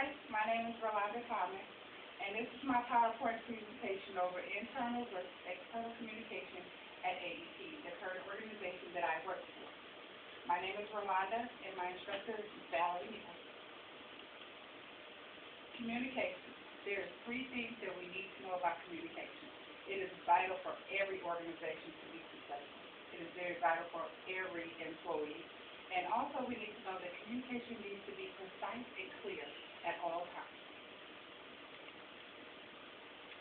Hi, my name is Rolanda Thomas, and this is my PowerPoint presentation over internal versus external communication at ADP, the current organization that I work for. My name is Rolanda, and my instructor is Valerie Nichols. Communication. There are three things that we need to know about communication. It is vital for every organization to be successful. It is very vital for every employee. And also we need to know that communication needs to be precise and clear at all times.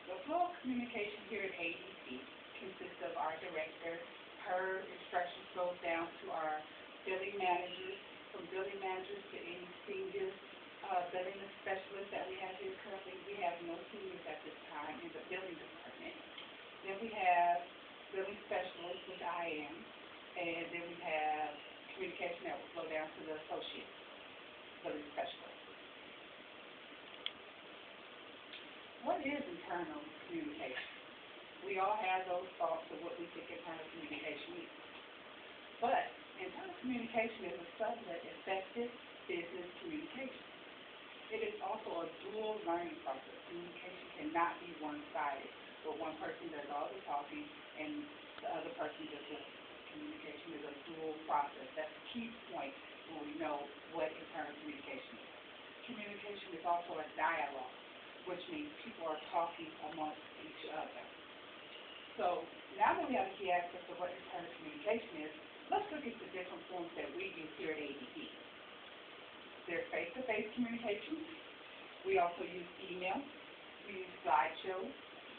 The flow of communication here at ADP consists of our director. Her instructions goes down to our billing managers, from billing managers to any senior billing specialists that we have here currently. We have no seniors at this time in the billing department. Then we have billing specialists, which I am, and then we have communication that will flow down to the associate billing specialist. What is internal communication? We all have those thoughts of what we think internal communication is. But internal communication is a subset effective business communication. It is also a dual learning process. Communication cannot be one-sided, where one person does all the talking and the other person just listens. Communication is a dual process. That's a key point when we know what internal communication is. Communication is also a dialogue, which means people are talking amongst each other. So now that we have a key aspect of what internal communication is, let's look at the different forms that we use here at ADP. There's face-to-face communication. We also use email. We use slideshows.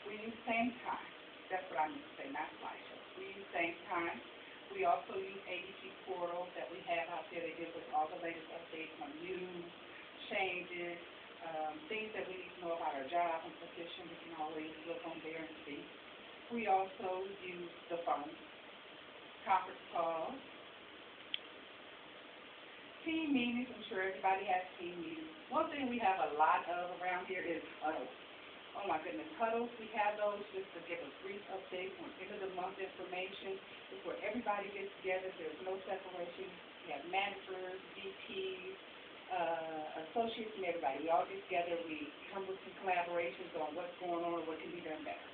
We use same time. That's what I mean to say, not slideshows. We use same time. We also use ADP portals that we have out there that give us all the latest updates on news, changes, things that we need to know about our job and position. We can always look on there and see. We also use the phone, conference calls, team meetings. I'm sure everybody has team meetings. One thing we have a lot of around here is huddles. Oh my goodness, huddles, we have those just to give a brief update on end of the month information. It's where everybody gets together, there's no separation. We have managers, VPs, associates, and everybody. We all get together, we come with some collaborations on what's going on and what can be done better.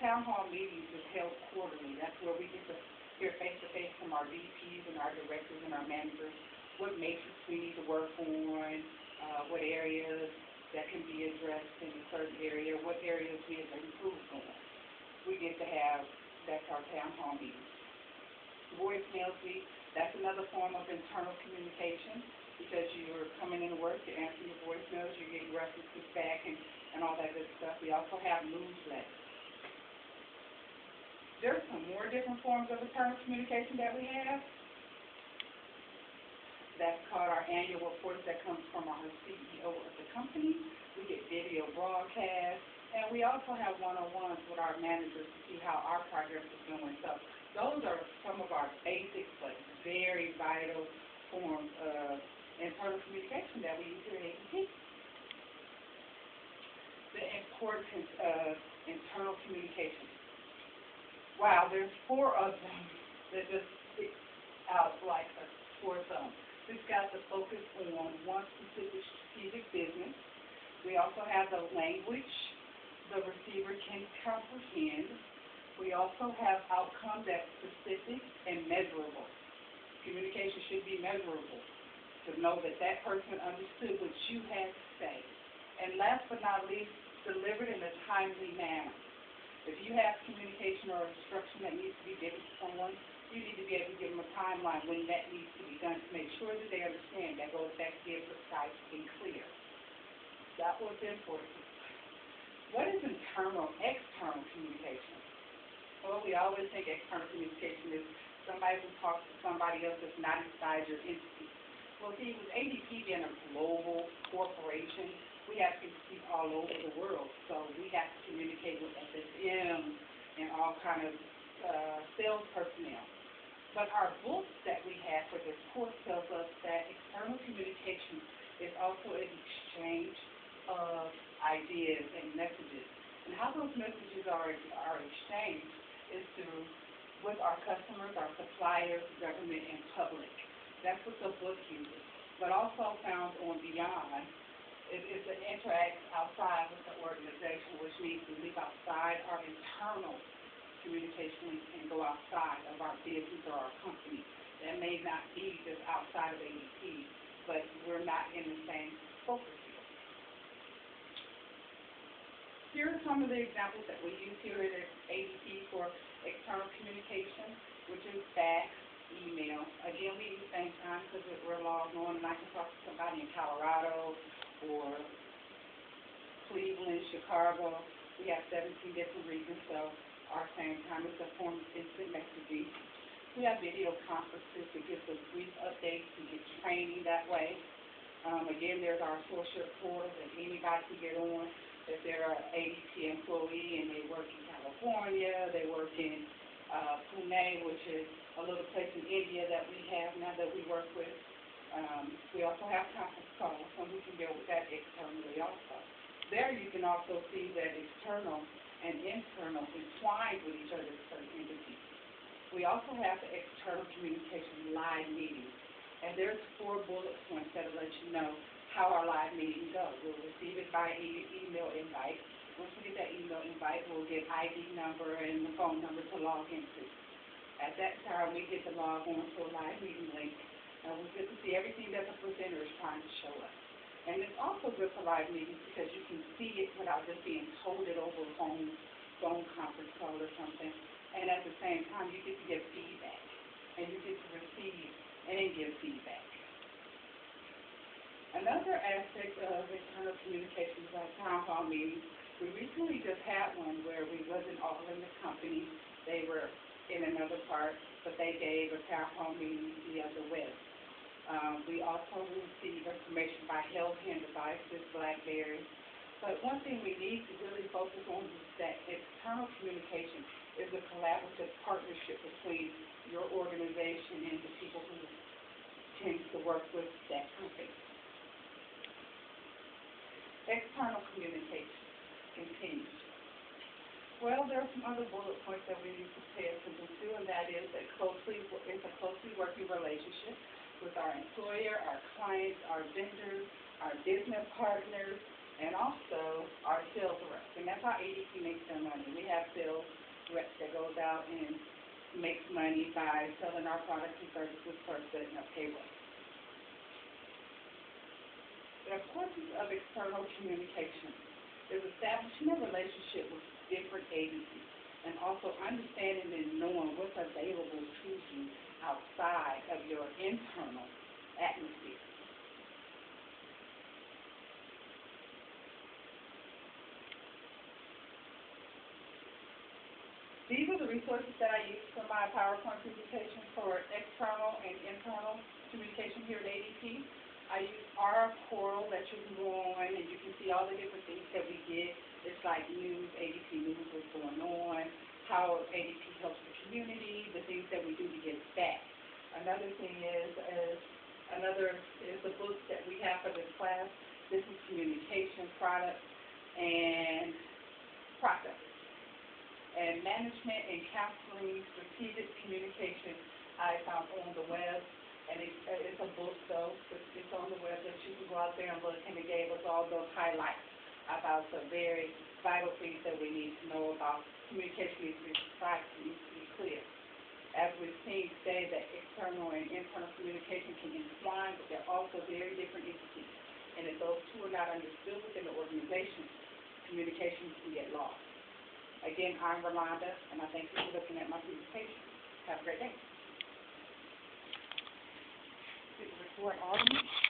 Town hall meetings is held quarterly. That's where we get to hear face-to-face from our VPs and our directors and our managers, what matrix we need to work on, what areas that can be addressed in a certain area, what areas we have improved on. We get to have, that's our town hall meeting. Voicemails, that's another form of internal communication because you're coming into work, you're answering your voicemails, you're getting references back and all that good stuff. We also have newsletters. There's some more different forms of internal communication that we have. That's called our annual reports that comes from our CEO of the company. We get video broadcasts, and we also have one-on-ones with our managers to see how our progress is going. So those are some of our basic but very vital forms of internal communication that we use here at ADP. The importance of internal communication. Wow, there's 4 of them that just stick out like a sore thumb. We've got to focus on one specific strategic business. We also have the language the receiver can comprehend. We also have outcomes that's specific and measurable. Communication should be measurable to know that that person understood what you had to say. And last but not least, delivered in a timely manner. If you have communication or instruction that needs to be given to someone, you need to be able to give them a timeline when that needs to be done to make sure that they understand. That goes back to being precise and clear. That was important. What is external communication? Well, we always think external communication is somebody who talks to somebody else that's not inside your entity. Well, see, with ADP being a global corporation, we have to speak all over the world. So we have to communicate with SSM and all kind of sales personnel. But our book that we have for this course tells us that external communication is also an exchange of ideas and messages. And how those messages are exchanged is through with our customers, our suppliers, government, and public. That's what the book uses. But also found on Beyond, It interacts outside with the organization, which means we leave outside our internal communication links and go outside of our business or our company. That may not be just outside of ADP, but we're not in the same focus field. Here are some of the examples that we use here at ADP for external communication, which is fax, email. Again, we use the same time because we're logged on, and I can talk to somebody in Colorado or Cleveland, Chicago. We have 17 different regions, so our same time is a form of instant messaging. We have video conferences that gives us brief updates and get training that way. Again, there's our social portal that anybody can get on. If they're an ADP employee and they work in California, they work in Pune, which is a little place in India that we have now that we work with. We also have conference calls, so we can deal with that externally also. There you can also see that external and internal entwined with each other in certain entities. We also have the external communication live meetings, and there's 4 bullet points that will let you know how our live meeting goes. We'll receive it by email invite. Once we get that email invite, we'll get ID number and the phone number to log into. At that time, we get to log on to a live meeting link, and we get to see everything that the presenter is trying to show us. And it's also good for live meetings because you can see it without just being told it over a phone conference call or something. And at the same time, you get to give feedback, and you get to receive and give feedback. Another aspect of internal communication is our town hall meetings. We recently just had one where we wasn't all in the company. They were in another part, but they gave a town hall meeting via the web. We also receive information by hand devices, BlackBerry. But one thing we need to really focus on is that external communication is a collaborative partnership between your organization and the people who tend to work with that company. External communication continues. Well, there are some other bullet points that we need to pay attention to, and that is that it's a closely working relationship with our employer, our clients, our vendors, our business partners, and also our sales reps. And that's how ADP makes their money. We have sales reps that goes out and makes money by selling our products and services for setting up payroll. The importance of external communication is establishing a relationship with different agencies and also understanding and knowing what's available to you outside of your internal atmosphere. These are the resources that I use for my PowerPoint presentation for external and internal communication here at ADP. I use our portal that you can go on and you can see all the different things that we get. It's like news, ADP news, what's going on, how ADP helps the community, the things that we do to give back. Another thing is the book that we have for this class, Business Communication Products and Process. And management and counseling, strategic communication, I found on the web, and it's a book, so it's on the web that you can go out there and look, and it gave us all those highlights about the very vital things that we need to know about communication needs to be precise, needs to be clear. As we've seen today, that external and internal communication can entwine, but they're also very different entities. And if those two are not understood within the organization, communication can get lost. Again, I'm Rolanda, and I thank you for looking at my presentation. Have a great day. Report audience.